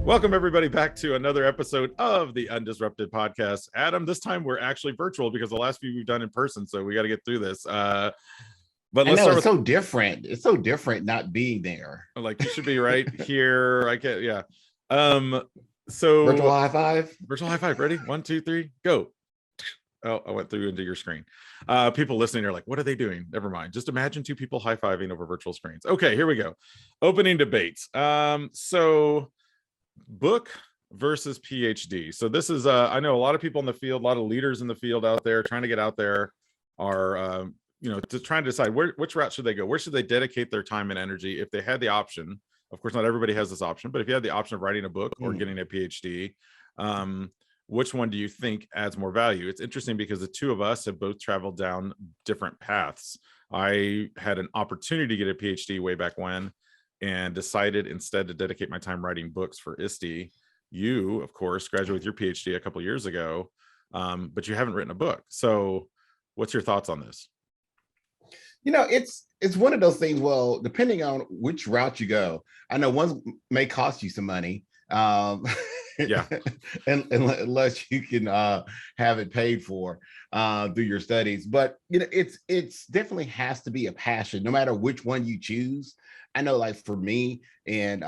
Welcome everybody back to another episode of the Undisrupted Podcast. Adam, this time we're actually virtual because the last few we've done in person, so we got to get through this. But let's start with so different. It's so different not being there. Like you should be right here. I can't. Yeah. So virtual high five. Virtual high five. Ready? 1, 2, 3, go. Oh, I went through into your screen. People listening are like, what are they doing? Never mind. Just imagine two people high-fiving over virtual screens. Okay, here we go. Opening debates. So book versus PhD. So this is I know a lot of people in the field, a lot of leaders in the field out there trying to get out there are trying to decide which route should they go, where should they dedicate their time and energy if they had the option. Of course, not everybody has this option, but if you had the option of writing a book or getting a PhD, which one do you think adds more value? It's interesting because the two of us have both traveled down different paths. I had an opportunity to get a PhD way back when and decided instead to dedicate my time writing books for ISTE. You, of course, graduated with your PhD a couple of years ago, but you haven't written a book. So what's your thoughts on this? It's one of those things, well, depending on which route you go, I know one may cost you some money. Yeah. and unless you can have it paid for through your studies. But it's definitely has to be a passion, no matter which one you choose. I know, like for me, and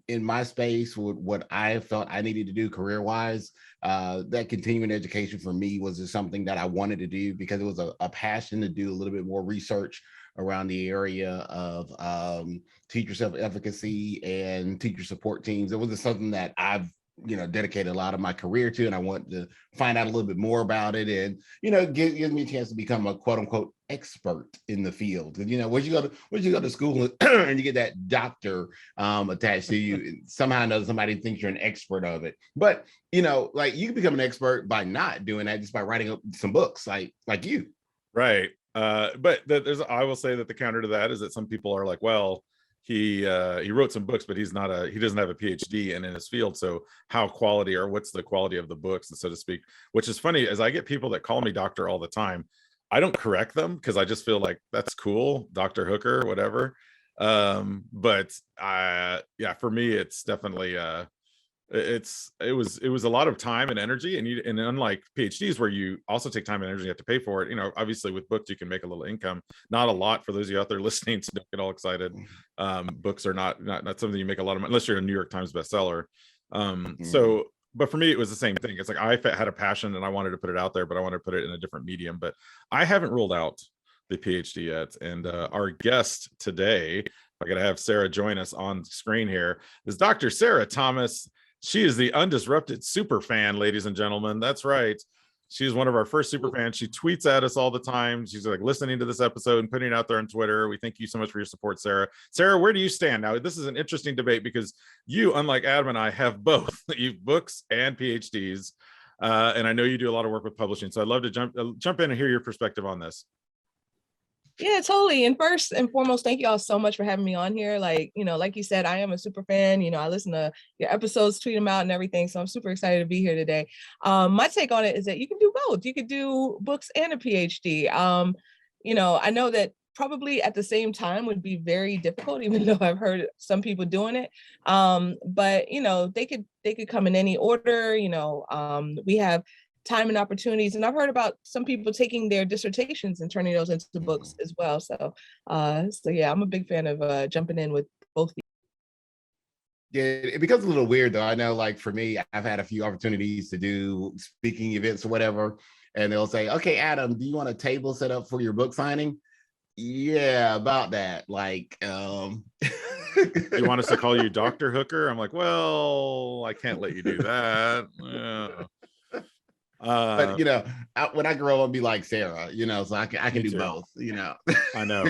in my space, what I felt I needed to do career-wise, that continuing education for me was just something that I wanted to do because it was a passion to do a little bit more research around the area of teacher self-efficacy and teacher support teams. It was something that I've dedicated a lot of my career to, and I want to find out a little bit more about it, and gives me a chance to become a quote unquote expert in the field. And when you go to school and you get that doctor attached to you, somehow or another somebody thinks you're an expert of it. But like you can become an expert by not doing that, just by writing up some books like you. Right. But I will say that the counter to that is that some people are like, well, he wrote some books, but he doesn't have a PhD in his field. So what's the quality of the books, so to speak? Which is funny, as I get people that call me doctor all the time. I don't correct them because I just feel like that's cool, Dr. Hooker, whatever. But for me, it's definitely it was a lot of time and energy, and unlike PhDs where you also take time and energy, you have to pay for it. Obviously with books you can make a little income, not a lot for those of you out there listening, so don't get all excited. Books are not something you make a lot of money unless you're a New York Times bestseller. So but for me it was the same thing. It's like I had a passion and I wanted to put it out there, but I wanted to put it in a different medium. But I haven't ruled out the PhD yet, and our guest today, I gotta have Sarah join us on screen here, is Dr. Sarah Thomas. She is the Undisrupted super fan, ladies and gentlemen. That's right. She's one of our first super fans. She tweets at us all the time. She's like listening to this episode and putting it out there on Twitter. We thank you so much for your support, Sarah. Sarah, where do you stand now? This is an interesting debate because you, unlike Adam and I, have both. You've books and PhDs, and I know you do a lot of work with publishing. So I'd love to jump in and hear your perspective on this. Yeah, totally. And first and foremost, thank you all so much for having me on here. Like you said, I am a super fan. I listen to your episodes, tweet them out and everything. So I'm super excited to be here today. My take on it is that you can do both. You could do books and a PhD. I know that probably at the same time would be very difficult, even though I've heard some people doing it. But they could come in any order. We have time and opportunities, and I've heard about some people taking their dissertations and turning those into books as well. So yeah, I'm a big fan of jumping in with both. Yeah, it becomes a little weird though. I know, like for me, I've had a few opportunities to do speaking events or whatever, and they'll say, "Okay, Adam, do you want a table set up for your book signing?" Yeah, about that. Like, you want us to call you Dr. Hooker? I'm like, well, I can't let you do that. Yeah. But when I grow up, I'll be like Sarah, so I can do both. I know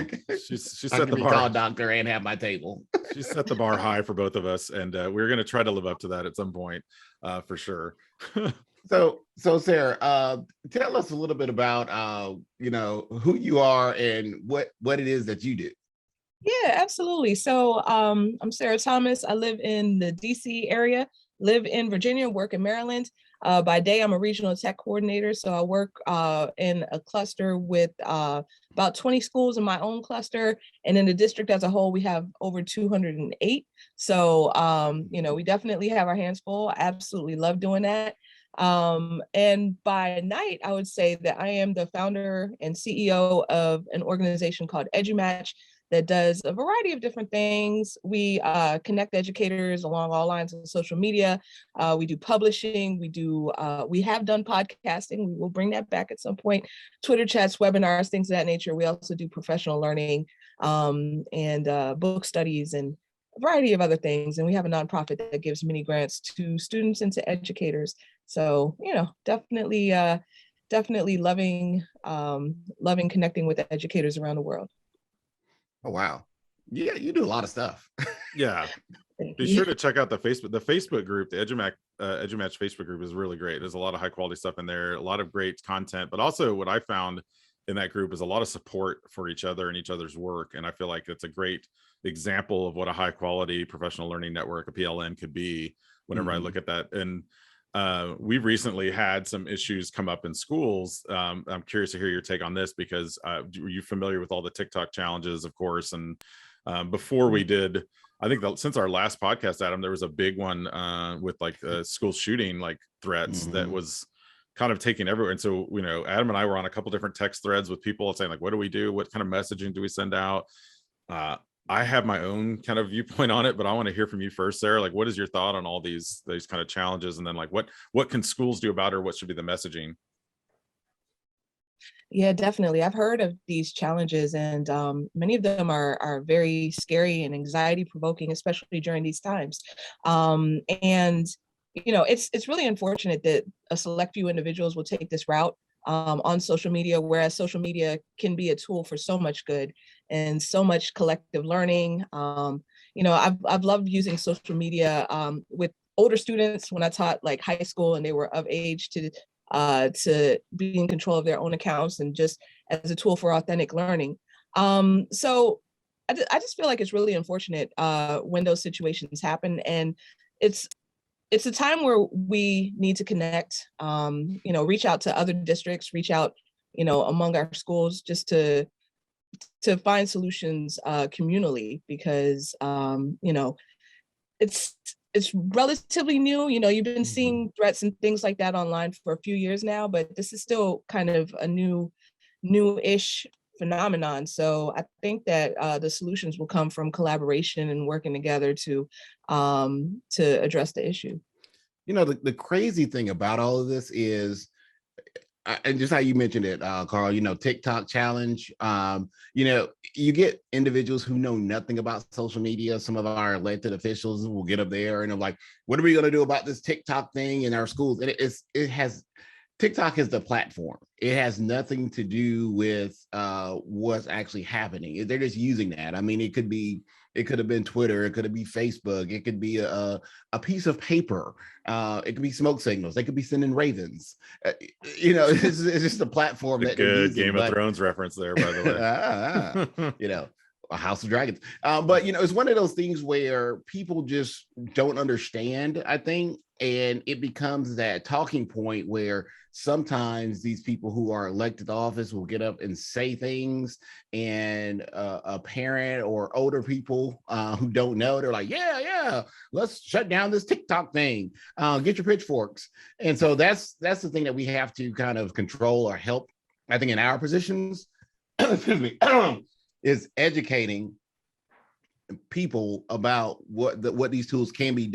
she set I the can be bar. called doctor and have my table. She set the bar high for both of us, and we're going to try to live up to that at some point, for sure. So Sarah, tell us a little bit about who you are and what it is that you do. Yeah, absolutely. So I'm Sarah Thomas. I live in the DC area, live in Virginia, work in Maryland. By day, I'm a regional tech coordinator. So I work in a cluster with about 20 schools in my own cluster. And in the district as a whole, we have over 208. So, we definitely have our hands full. I absolutely love doing that. And by night, I would say that I am the founder and CEO of an organization called EduMatch that does a variety of different things. We connect educators along all lines of social media. We do publishing. We have done podcasting. We will bring that back at some point. Twitter chats, webinars, things of that nature. We also do professional learning and book studies and a variety of other things. And we have a nonprofit that gives mini grants to students and to educators. So, definitely loving connecting with educators around the world. Oh, wow. Yeah, you do a lot of stuff. Yeah. Be sure to check out the Facebook group. The EduMatch Facebook group is really great. There's a lot of high quality stuff in there, a lot of great content, but also what I found in that group is a lot of support for each other and each other's work. And I feel like it's a great example of what a high quality professional learning network, a PLN, could be whenever I look at that. And we've recently had some issues come up in schools. I'm curious to hear your take on this because are you familiar with all the TikTok challenges, of course? And before we did, I think since our last podcast, Adam, there was a big one with like school shooting like threats that was kind of taking everywhere. And so, Adam and I were on a couple different text threads with people saying like, what do we do? What kind of messaging do we send out? I have my own kind of viewpoint on it, but I want to hear from you first, Sarah. Like, what is your thought on all these kind of challenges? And then like, what can schools do about it, or what should be the messaging? Yeah, definitely. I've heard of these challenges, and many of them are very scary and anxiety provoking, especially during these times. And it's really unfortunate that a select few individuals will take this route on social media, whereas social media can be a tool for so much good and so much collective learning. I've loved using social media with older students when I taught like high school and they were of age to be in control of their own accounts and just as a tool for authentic learning. So I just feel like it's really unfortunate when those situations happen, and it's a time where we need to connect, reach out to other districts, reach out, among our schools just to find solutions communally, because, it's relatively new. You've been seeing threats and things like that online for a few years now, but this is still kind of a new-ish phenomenon. So I think that the solutions will come from collaboration and working together to address the issue. The crazy thing about all of this is, and just how you mentioned it, Carl, TikTok challenge, you get individuals who know nothing about social media. Some of our elected officials will get up there and they're like, what are we going to do about this TikTok thing in our schools? And TikTok is the platform. It has nothing to do with what's actually happening. They're just using that. I mean, it could have been Twitter. It could have been Facebook. It could be a piece of paper. It could be smoke signals. They could be sending ravens. It's just a platform that they're using. Game of Thrones reference there, by the way. A House of Dragons. But it's one of those things where people just don't understand, I think, and it becomes that talking point where sometimes these people who are elected to office will get up and say things, and a parent or older people who don't know, they're like, yeah, let's shut down this TikTok thing. Get your pitchforks. And so that's the thing that we have to kind of control or help, I think, in our positions. Excuse me. Is educating people about what these tools can be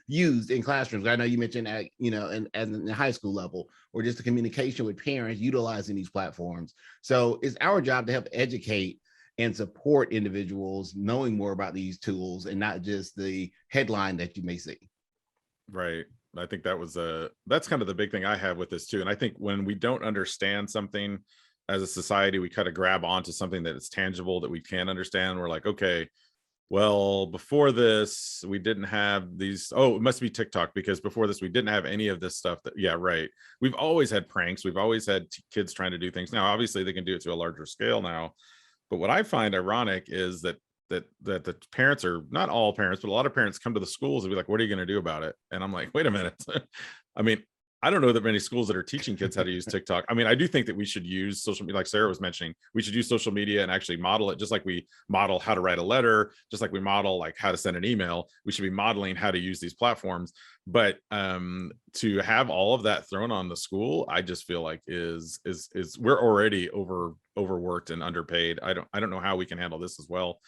used in classrooms. I know you mentioned at in the high school level, or just the communication with parents utilizing these platforms. So it's our job to help educate and support individuals knowing more about these tools and not just the headline that you may see. Right. I think that's kind of the big thing I have with this too. And I think when we don't understand something as a society, we kind of grab onto something that is tangible that we can understand. We're like, okay, well, before this, we didn't have these. Oh, it must be TikTok, because before this, we didn't have any of this stuff. Yeah, right. We've always had pranks. We've always had kids trying to do things. Now, obviously, they can do it to a larger scale now. But what I find ironic is that the parents, are not all parents, but a lot of parents come to the schools and be like, what are you going to do about it? And I'm like, wait a minute. I mean, I don't know that many schools that are teaching kids how to use TikTok. I mean, I do think that we should use social media, like Sarah was mentioning, we should use social media and actually model it, just like we model how to write a letter, just like we model like how to send an email. We should be modeling how to use these platforms. But to have all of that thrown on the school, I just feel like is we're already overworked and underpaid. I don't know how we can handle this as well.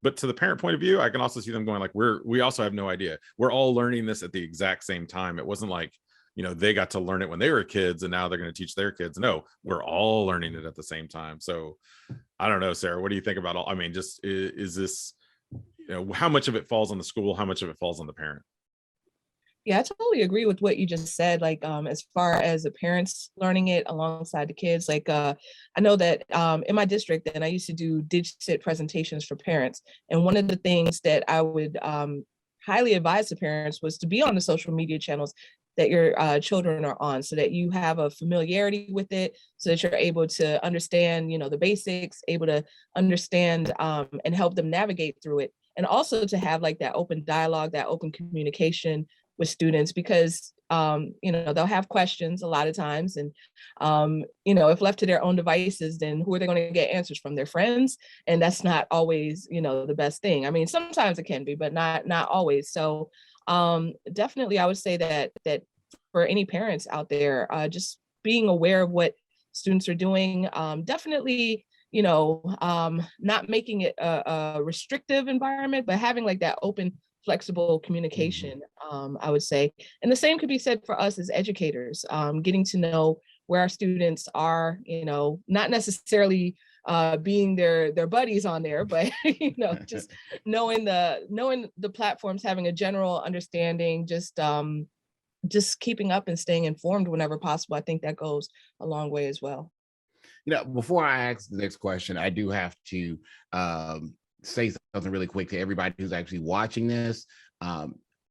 But to the parent point of view, I can also see them going like, we also have no idea. We're all learning this at the exact same time. It wasn't like, they got to learn it when they were kids and now they're going to teach their kids. No, we're all learning it at the same time. So I don't know, Sarah, what do you think about I mean, just is this, how much of it falls on the school? How much of it falls on the parent? Yeah, I totally agree with what you just said. Like, as far as the parents learning it alongside the kids, like, I know that in my district, and I used to do digit presentations for parents. And one of the things that I would highly advise the parents was to be on the social media channels that your children are on, so that you have a familiarity with it, so that you're able to understand, the basics, able to understand and help them navigate through it. And also to have like that open dialogue, that open communication with students, because they'll have questions a lot of times, and if left to their own devices, then who are they going to get answers from? Their friends? And that's not always the best thing. I mean, sometimes it can be, but not always. So definitely I would say that for any parents out there, just being aware of what students are doing, definitely not making it a restrictive environment, but having like that open, flexible communication, I would say. And the same could be said for us as educators, getting to know where our students are, not necessarily being their buddies on there, but just knowing the platforms, having a general understanding, just keeping up and staying informed whenever possible. I think that goes a long way as well. Before I ask the next question, I do have to say something really quick to everybody who's actually watching this.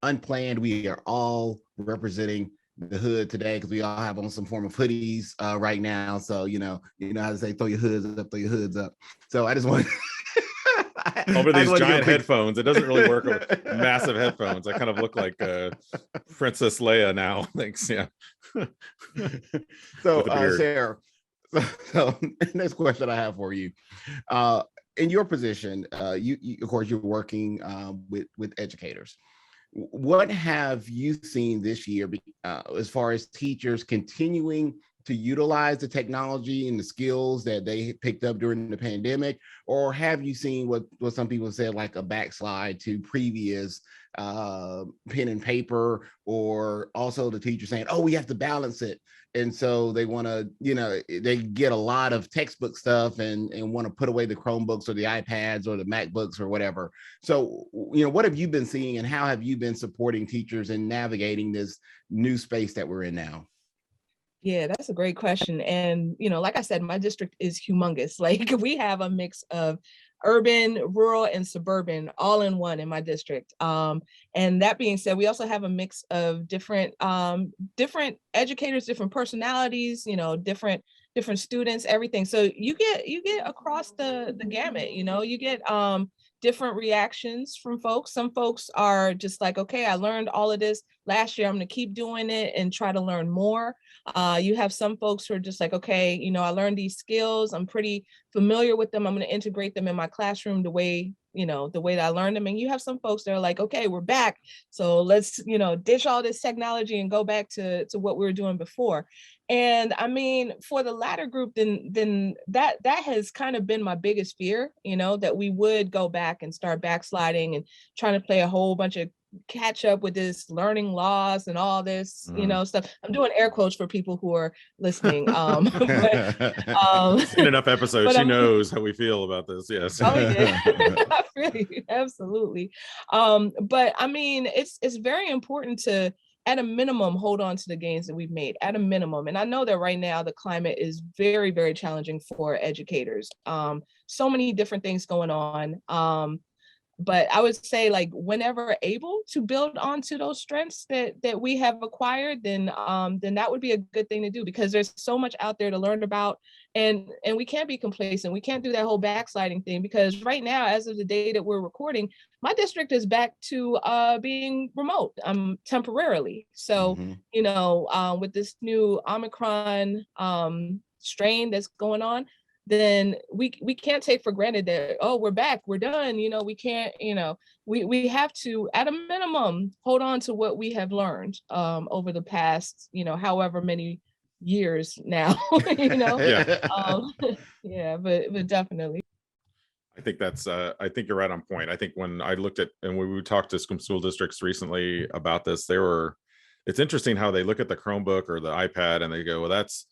Unplanned, we are all representing the hood today because we all have on some form of hoodies right now. So you know how to say, throw your hoods up. So I just want over these giant headphones. It doesn't really work with massive headphones. I kind of look like Princess Leia now. Thanks. Yeah. So Sarah, so next question I have for you. In your position, you of course you're working with educators. What have you seen this year as far as teachers continuing to utilize the technology and the skills that they picked up during the pandemic, or have you seen what some people said, like a backslide to previous pen and paper, or also the teacher saying, oh, we have to balance it, and so they want to, they get a lot of textbook stuff and want to put away the Chromebooks or the iPads or the MacBooks or whatever. So what have you been seeing, and how have you been supporting teachers in navigating this new space that we're in now? Yeah, that's a great question. And, like I said, my district is humongous. Like, we have a mix of urban, rural, and suburban all in one in my district. And that being said, we also have a mix of different educators, different personalities, different students, everything. So you get across the gamut, you get different reactions from folks. Some folks are just like, okay, I learned all of this last year, I'm going to keep doing it and try to learn more. You have some folks who are just like, okay, I learned these skills, I'm pretty familiar with them, I'm going to integrate them in my classroom the way that I learned them. And you have some folks that are like, okay, we're back, so let's ditch all this technology and go back to what we were doing before. And I mean, for the latter group, then that has kind of been my biggest fear, that we would go back and start backsliding and trying to play a whole bunch of catch up with this learning loss and all this, stuff. I'm doing air quotes for people who are listening. Seen enough episodes. She knows how we feel about this. Yes. Oh, yeah. I feel you. Absolutely. But I mean, it's very important to, at a minimum, hold on to the gains that we've made, at a minimum. And I know that right now the climate is very, very challenging for educators. So many different things going on. but I would say, like, whenever able to build onto those strengths that we have acquired, then that would be a good thing to do, because there's so much out there to learn about, and we can't be complacent. We can't do that whole backsliding thing, because right now, as of the day that we're recording, my district is back to being remote temporarily. So, with this new Omicron strain that's going on, then we can't take for granted that, oh, we're back, we're done. We can't, we have to, at a minimum, hold on to what we have learned over the past, however many years now. Yeah. Yeah, but definitely. I think I think you're right on point. I think when I looked at, and when we talked to some school districts recently about this, it's interesting how they look at the Chromebook or the iPad and they go, well, that's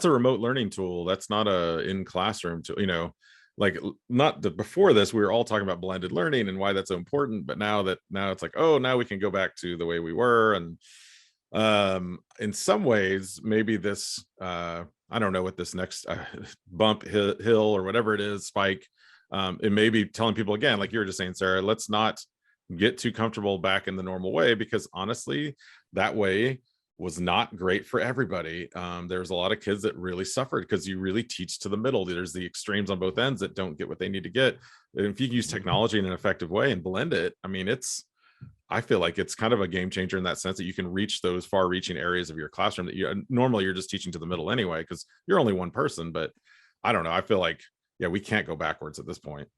a remote learning tool. That's not a in classroom tool, like, not that before this, we were all talking about blended learning and why that's so important. But now it's like, oh, now we can go back to the way we were. And in some ways, maybe this, I don't know what this next bump hill or whatever it is, spike, it may be telling people again, like you were just saying, Sarah, let's not get too comfortable back in the normal way, because honestly, that way was not great for everybody. There's a lot of kids that really suffered, because you really teach to the middle. There's the extremes on both ends that don't get what they need to get. And if you use technology in an effective way and blend it, I mean, I feel like it's kind of a game changer in that sense, that you can reach those far reaching areas of your classroom that normally you're just teaching to the middle anyway, because you're only one person. But I don't know, I feel like, yeah, we can't go backwards at this point.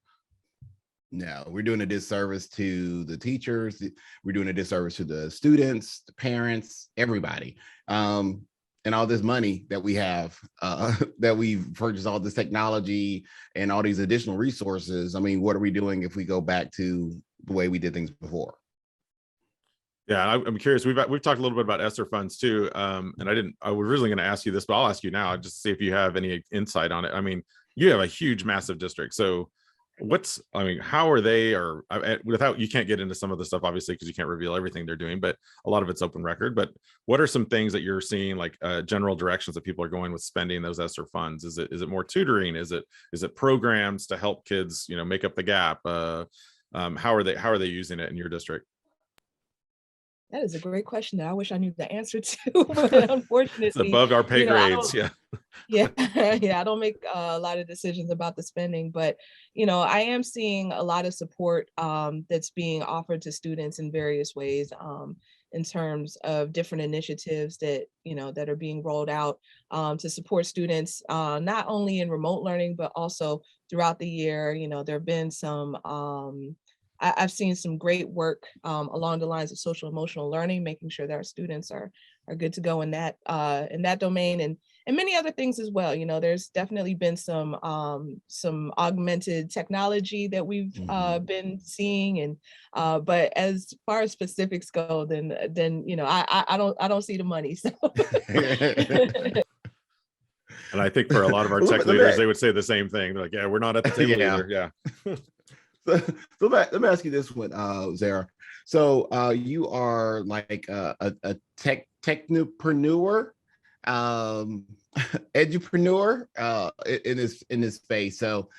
No, we're doing a disservice to the teachers. We're doing a disservice to the students, the parents, everybody. And all this money that we have, that we've purchased all this technology and all these additional resources. I mean, what are we doing if we go back to the way we did things before? Yeah, I'm curious. We've talked a little bit about ESSER funds too, and I was originally going to ask you this, but I'll ask you now just to see if you have any insight on it. I mean, you have a huge, massive district, so how are they, or without, you can't get into some of the stuff obviously because you can't reveal everything they're doing, but a lot of it's open record. But what are some things that you're seeing, like general directions that people are going with spending those ESSER funds? Is it more tutoring? Is it programs to help kids, make up the gap? How are they using it in your district? That is a great question that I wish I knew the answer to, but unfortunately, it's above our pay grades. Yeah. Yeah, yeah, I don't make a lot of decisions about the spending, but I am seeing a lot of support that's being offered to students in various ways, in terms of different initiatives that that are being rolled out to support students, not only in remote learning but also throughout the year. There have been some. I've seen some great work along the lines of social emotional learning, making sure that our students are good to go in that domain, and many other things as well. There's definitely been some augmented technology that we've been seeing, and but as far as specifics go, then I don't see the money. So. And I think for a lot of our tech leaders, they would say the same thing. They're like, yeah, we're not at the table either. Yeah. So let me ask you this one, Zara. So you are like a technopreneur, edupreneur in this space. So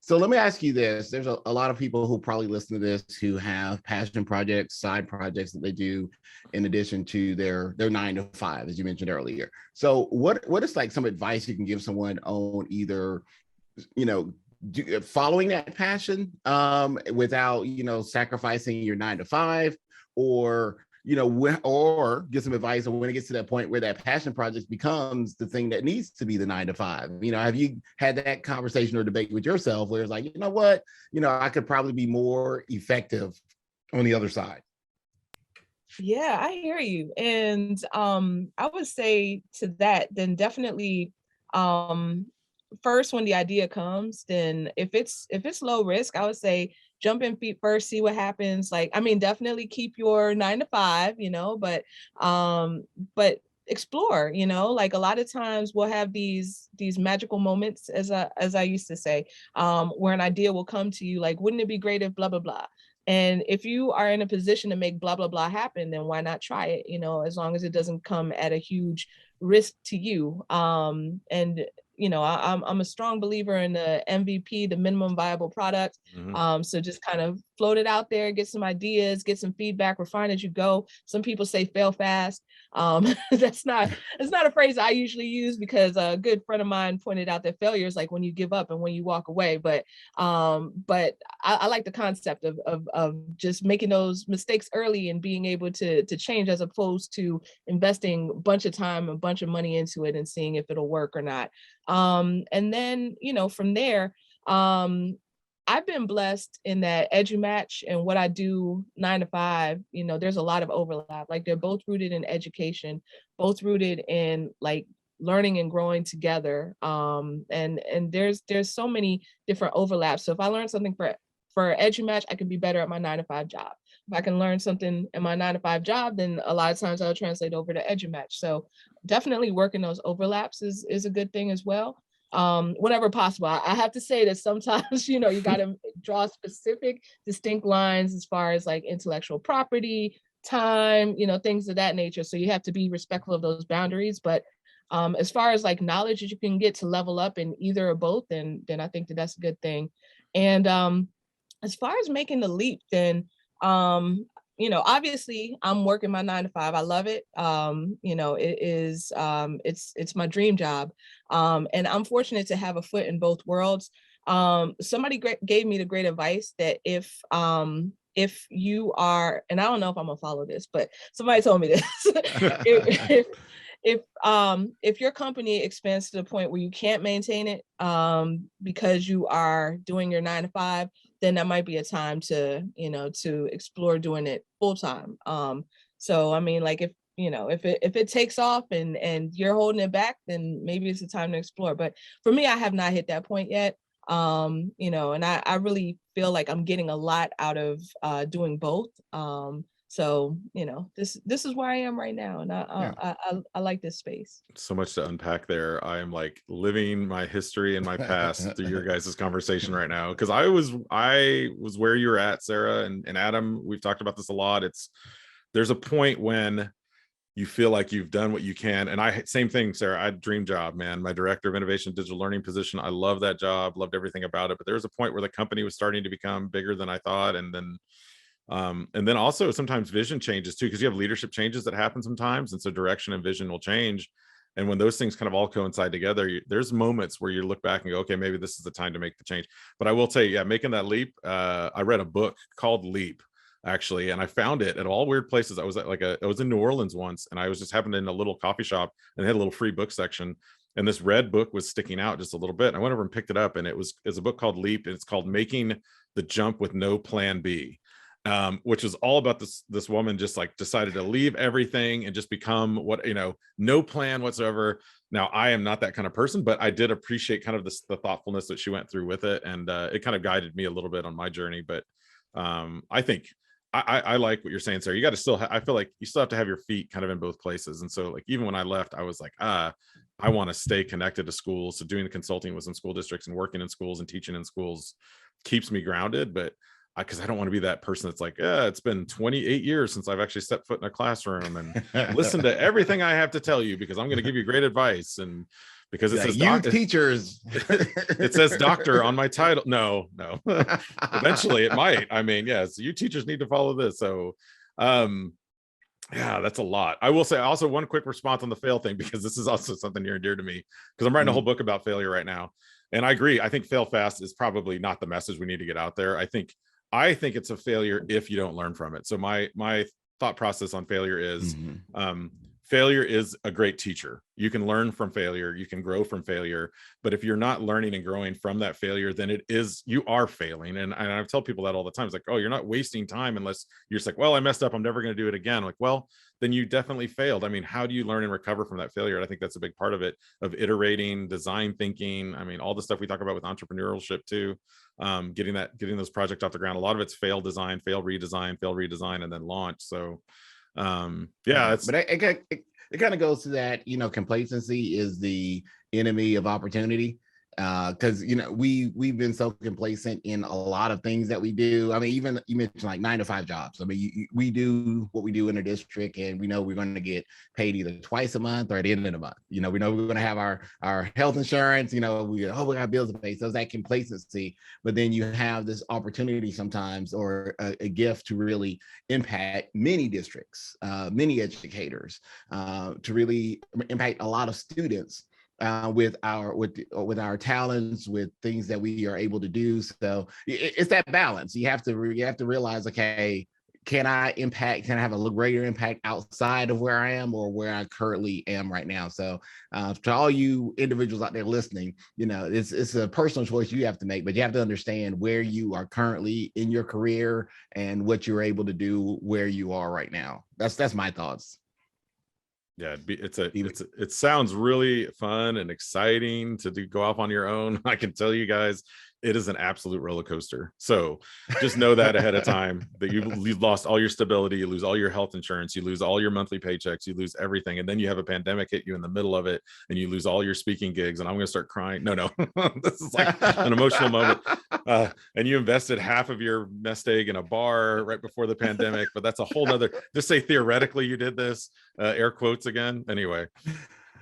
let me ask you this. There's a lot of people who probably listen to this who have passion projects, side projects that they do in addition to their 9 to 5, as you mentioned earlier. So what is like some advice you can give someone on either, following that passion without sacrificing your 9 to 5, or or get some advice on when it gets to that point where that passion project becomes the thing that needs to be the 9 to 5? Have you had that conversation or debate with yourself where it's like, I could probably be more effective on the other side? Yeah, I hear you. And I would say to that, then definitely first, when the idea comes, then if it's low risk, I would say jump in feet first, see what happens. Like, I mean, definitely keep your 9 to 5, but explore, like a lot of times we'll have these magical moments, as I used to say, where an idea will come to you like, wouldn't it be great if blah, blah, blah. And if you are in a position to make blah, blah, blah happen, then why not try it, as long as it doesn't come at a huge risk to you. And I'm a strong believer in the MVP, the minimum viable product. So just kind of float it out there, get some ideas, get some feedback, refine as you go. Some people say fail fast. That's not a phrase I usually use, because a good friend of mine pointed out that failure is like when you give up and when you walk away. But I like the concept of just making those mistakes early and being able to change, as opposed to investing a bunch of time, a bunch of money into it and seeing if it'll work or not. And then, from there, I've been blessed in that EduMatch and what I do 9 to 5, there's a lot of overlap. Like, they're both rooted in education, both rooted in like learning and growing together. And there's so many different overlaps. So if I learn something for EduMatch, I can be better at my 9 to 5 job. If I can learn something in my 9 to 5 job, then a lot of times I'll translate over to EduMatch. So definitely working those overlaps is a good thing as well. Whenever possible. I have to say that sometimes, you got to draw specific, distinct lines as far as like intellectual property, time, things of that nature. So you have to be respectful of those boundaries. But as far as like knowledge that you can get to level up in either or both, then I think that that's a good thing. And as far as making the leap, then obviously I'm working my 9 to 5. I love it. It is, it's my dream job. And I'm fortunate to have a foot in both worlds. Somebody gave me the great advice that if you are, and I don't know if I'm gonna follow this, but somebody told me this. If your company expands to the point where you can't maintain it because you are doing your 9 to 5, then that might be a time to explore doing it full time. So I mean, like, if it takes off and you're holding it back, then maybe it's a time to explore. But for me, I have not hit that point yet. And I really feel like I'm getting a lot out of doing both. So, this is where I am right now. And I like this space. So much to unpack there. I am like living my history and my past through your guys' conversation right now. Because I was where you were at, Sarah and Adam. We've talked about this a lot. There's a point when you feel like you've done what you can. And same thing, Sarah, I had a dream job, man. My director of innovation digital learning position. I love that job, loved everything about it. But there was a point where the company was starting to become bigger than I thought. And then also sometimes vision changes too, because you have leadership changes that happen sometimes. And so direction and vision will change. And when those things kind of all coincide together, there's moments where you look back and go, okay, maybe this is the time to make the change. But I will tell you, yeah, making that leap, I read a book called Leap, actually, and I found it at all weird places. I was in New Orleans once, and I was just happened in a little coffee shop, and they had a little free book section. And this red book was sticking out just a little bit. And I went over and picked it up, and it's a book called Leap, and it's called Making the Jump with No Plan B. Which is all about this woman just like decided to leave everything and just become no plan whatsoever. Now, I am not that kind of person, but I did appreciate kind of the thoughtfulness that she went through with it. And it kind of guided me a little bit on my journey. But I think I like what you're saying, Sarah. You got to I feel like you still have to have your feet kind of in both places. And so like, even when I left, I was like, I want to stay connected to schools. So doing the consulting was in school districts, and working in schools and teaching in schools keeps me grounded. But because I don't want to be that person that's like, it's been 28 years since I've actually stepped foot in a classroom and listen to everything I have to tell you, because I'm going to give you great advice. And because it says teachers, it says doctor on my title. No. Eventually it might. I mean, yes, you teachers need to follow this. So, yeah, that's a lot. I will say also one quick response on the fail thing, because this is also something near and dear to me, because I'm writing a whole book about failure right now. And I agree. I think fail fast is probably not the message we need to get out there. I think it's a failure if you don't learn from it. So my thought process on failure is failure is a great teacher. You can learn from failure, you can grow from failure, but if you're not learning and growing from that failure, then you are failing. And I tell people that all the time. It's like, oh, you're not wasting time unless you're just like, well, I messed up, I'm never going to do it again. Like, well, then you definitely failed. I mean, how do you learn and recover from that failure? And I think that's a big part of it, of iterating, design thinking. I mean, all the stuff we talk about with entrepreneurship too, getting those projects off the ground. A lot of it's fail design, fail redesign, and then launch. So yeah, but it kind of goes to that, complacency is the enemy of opportunity. because we've been so complacent in a lot of things that we do. I mean, even you mentioned like 9 to 5 jobs. I mean, we do what we do in a district, and we know we're going to get paid either twice a month or at the end of the month. We know we're going to have our health insurance. We got bills to pay. So it's that complacency. But then you have this opportunity sometimes, or a gift to really impact many districts, many educators, to really impact a lot of students. With our talents, with things that we are able to do. So it's that balance. You have to realize, okay, can I have a greater impact outside of where I am or where I currently am right now? So to all you individuals out there listening, it's a personal choice you have to make, but you have to understand where you are currently in your career and what you're able to do where you are right now. That's my thoughts. Yeah, it sounds really fun and exciting to go off on your own. I can tell you guys, it is an absolute roller coaster. So just know that ahead of time, that you've lost all your stability, you lose all your health insurance, you lose all your monthly paychecks, you lose everything. And then you have a pandemic hit you in the middle of it, and you lose all your speaking gigs. And I'm going to start crying. No, this is like an emotional moment. And you invested half of your nest egg in a bar right before the pandemic, but that's a whole nother, just say theoretically you did this, air quotes again. Anyway,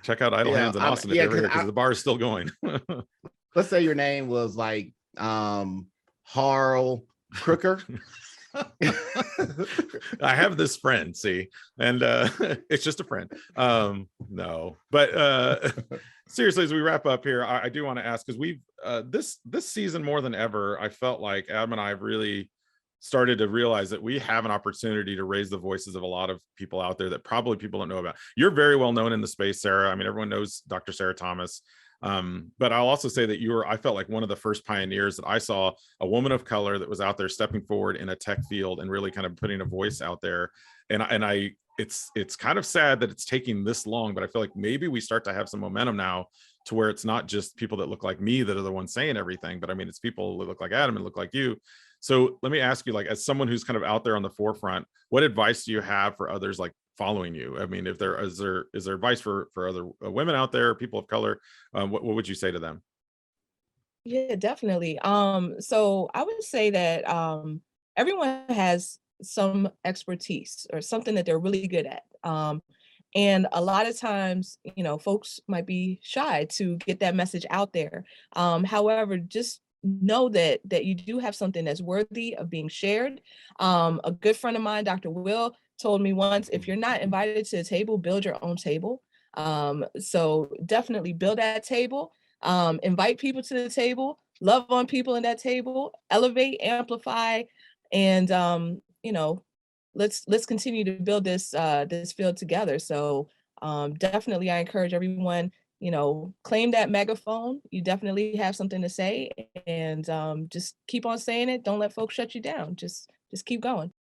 check out Idle Hands in Austin if you're ever here, because the bar is still going. Let's say your name was like Harl Crooker. I have this friend, see, and it's just a friend. No, but seriously, as we wrap up here, I do want to ask, because we've this season more than ever, I felt like Adam and I have really started to realize that we have an opportunity to raise the voices of a lot of people out there that probably people don't know about. You're very well known in the space, Sarah. I mean, everyone knows Dr. Sarah Thomas. But I'll also say that I felt like one of the first pioneers that I saw, a woman of color that was out there stepping forward in a tech field and really kind of putting a voice out there. It's kind of sad that it's taking this long, but I feel like maybe we start to have some momentum now to where it's not just people that look like me that are the ones saying everything, but I mean, it's people that look like Adam and look like you. So let me ask you, like, as someone who's kind of out there on the forefront, what advice do you have for others like following you? I mean, if is there advice for other women out there, people of color, what would you say to them? Yeah, definitely. So I would say that everyone has some expertise or something that they're really good at. And a lot of times, folks might be shy to get that message out there. However, just know that you do have something that's worthy of being shared. A good friend of mine, Dr. Will, told me once, if you're not invited to the table, build your own table. So definitely build that table, invite people to the table, love on people in that table, elevate, amplify, and let's continue to build this field together. So definitely I encourage everyone, claim that megaphone. You definitely have something to say, and just keep on saying it. Don't let folks shut you down. Just keep going.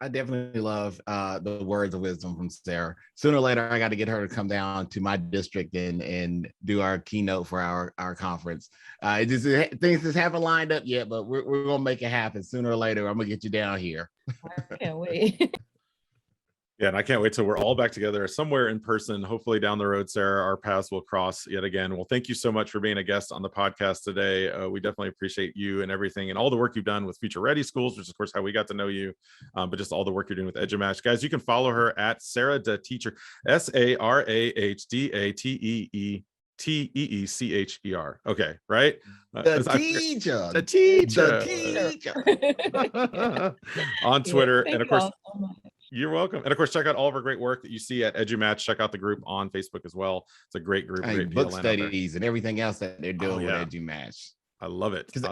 I definitely love the words of wisdom from Sarah. Sooner or later, I got to get her to come down to my district and do our keynote for our conference. Things just haven't lined up yet, but we're gonna make it happen sooner or later. I'm gonna get you down here. I can't wait. Yeah, and I can't wait till we're all back together somewhere in person. Hopefully down the road, Sarah, our paths will cross yet again. Well, thank you so much for being a guest on the podcast today. We definitely appreciate you and everything and all the work you've done with Future Ready Schools, which is, of course, how we got to know you, but just all the work you're doing with EduMatch. Guys, you can follow her at Sarah Da Teacher, SarahDaTeecher. Okay, right? The teacher. On Twitter. Yeah, and of course, so you're welcome. And of course, check out all of our great work that you see at EduMatch. Check out the group on Facebook as well. It's a great group. Great book studies and everything else that they're doing with EduMatch. I love it. Because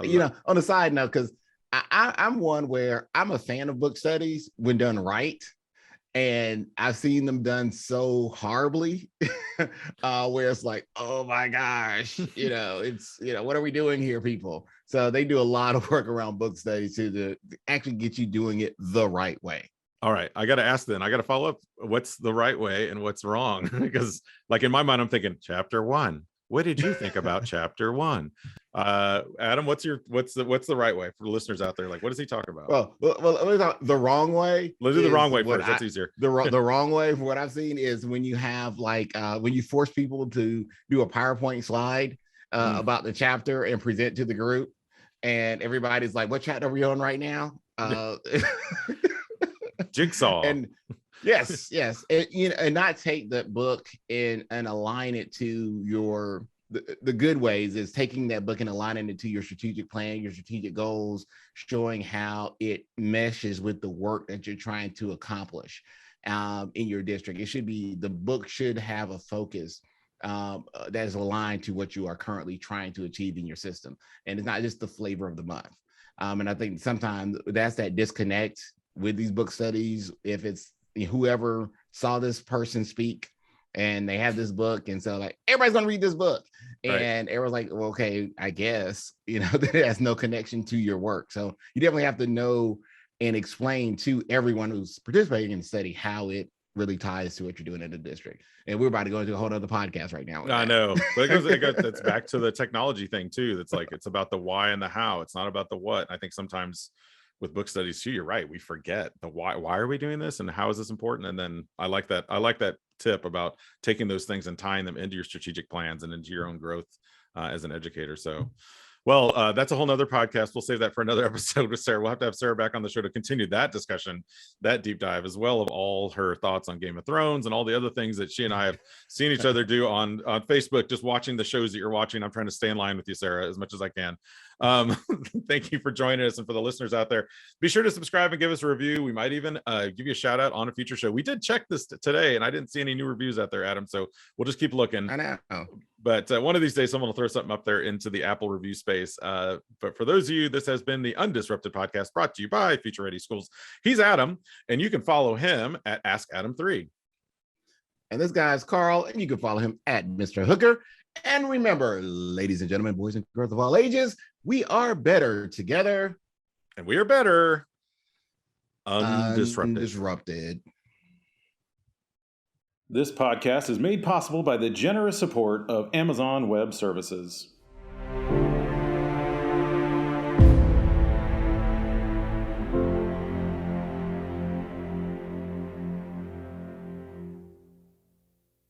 on a side note, because I'm one where I'm a fan of book studies when done right. And I've seen them done so horribly, where it's like, oh my gosh, it's, what are we doing here, people? So they do a lot of work around book studies to actually get you doing it the right way. All right, I got to ask then. I got to follow up. What's the right way and what's wrong? Because, like, in my mind, I'm thinking chapter 1. what did you think about chapter 1? Adam, what's the right way for listeners out there? Like, what does he talk about? Well, let me talk the wrong way. Let's do the wrong way first. That's easier. The wrong way for what I've seen is when you have like when you force people to do a PowerPoint slide about the chapter and present to the group, and everybody's like, "What chapter are we on right now?" Jigsaw. And yes, and, and not take that book and align it to your the good ways is taking that book and aligning it to your strategic plan, your strategic goals, showing how it meshes with the work that you're trying to accomplish in your district. It should be, the book should have a focus that is aligned to what you are currently trying to achieve in your system. And it's not just the flavor of the month. And I think sometimes that's that disconnect with these book studies. If it's whoever saw this person speak and they have this book, and so like everybody's gonna read this book, and everyone's like, well, okay, I guess, that has no connection to your work. So you definitely have to know and explain to everyone who's participating in the study how it really ties to what you're doing in the district. And we're about to go into a whole other podcast right now. I know, but it's back to the technology thing too. That's like, it's about the why and the how. It's not about the what. I think sometimes with book studies too, you're right, we forget the why are we doing this and how is this important. And then I like that tip about taking those things and tying them into your strategic plans and into your own growth as an educator. So well, that's a whole nother podcast. We'll save that for another episode with Sarah. We'll have to have Sarah back on the show to continue that discussion, that deep dive, as well, of all her thoughts on Game of Thrones and all the other things that she and I have seen each other do on Facebook, just watching the shows that you're watching. I'm trying to stay in line with you, Sarah, as much as I can. Thank you for joining us. And for the listeners out there, be sure to subscribe and give us a review. We might even give you a shout out on a future show. We did check this today and I didn't see any new reviews out there, Adam. So we'll just keep looking. I know. But one of these days, someone will throw something up there into the Apple review space. But for those of you, this has been the Undisrupted Podcast, brought to you by Future Ready Schools. He's Adam, and you can follow him at AskAdam3. And this guy's Carl, and you can follow him at Mr. Hooker. And remember, ladies and gentlemen, boys and girls of all ages, we are better together. And we are better undisrupted. This podcast is made possible by the generous support of Amazon Web Services.